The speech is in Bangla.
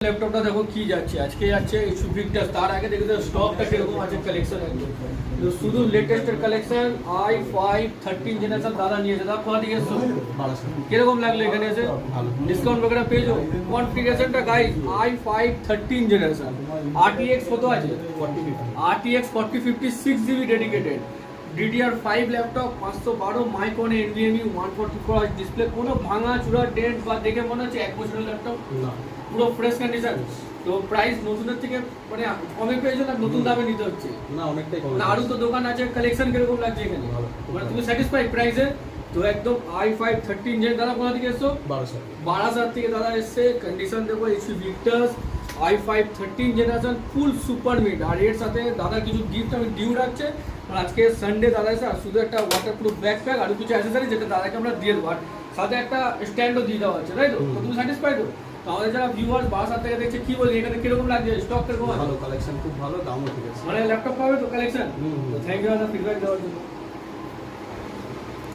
ল্যাপটপটা দেখো কি যাচ্ছে আজকে যাচ্ছে এইচপি ভিক্টাস তার আগে দেখো স্টকটা কিরকম আছে কালেকশন একদম তো শুধু লেটেস্টের কালেকশন i5 13 জেনারেশন দাদা নিয়েছে দাদা কোথা থেকে এসছো কিরকম লাগলো এখানে এসে ডিসকাউন্ট বগেরা পেয়েছো কনফিগারেশনটা গাইস i5 13 জেনারেশন RTX কত আছে RTX 4050 6GB dedicated DDR5 laptop 512 micron NVMe 144 Hz display কোনো ভাঙা চূড়া ডেন্ট বা দেখে মনে হচ্ছে এক বছরের ল্যাপটপ না পুরো ফ্রেশ কন্ডিশন তো প্রাইস নতুনের থেকে মানে কমে পেয়েছো না নতুন দামে নিতে হচ্ছে না অনেকটাই কম আরো তো দোকান আছে কালেকশন কিরকম লাগছে এখানে মানে তুমি স্যাটিসফাই প্রাইসে তো একদম i5 13 জেন দাদা কোথা থেকে এসছো বারাসাত থেকে দাদা এসছে কন্ডিশন দেখো HP Victus i5 13 generation full super mid আর এর সাথে দাদা কিছু গিফট আমি ডিউ রাখছে আর আজকে সানডে দাদা এসে শুধু একটা ওয়াটারপ্রুফ ব্যাকপ্যাক আর কিছু অ্যাক্সেসরি যেটা দাদাকে আমরা দিয়ে দেবো আর সাথে একটা স্ট্যান্ডও দিয়ে দেওয়া আছে তাই তো তুমি স্যাটিসফাই তো আমাদের যারা ভিউয়ার্স বারাসাত থেকে দেখছে কি বলছে এখানে কিরকম লাগছে স্টক কিরকম আছে ভালো কালেকশন খুব ভালো দামও ঠিক আছে মানে ল্যাপটপ পাবে তো কালেকশন থ্যাংক ইউ দাদা ফিডব্যাক দেওয়ার জন্য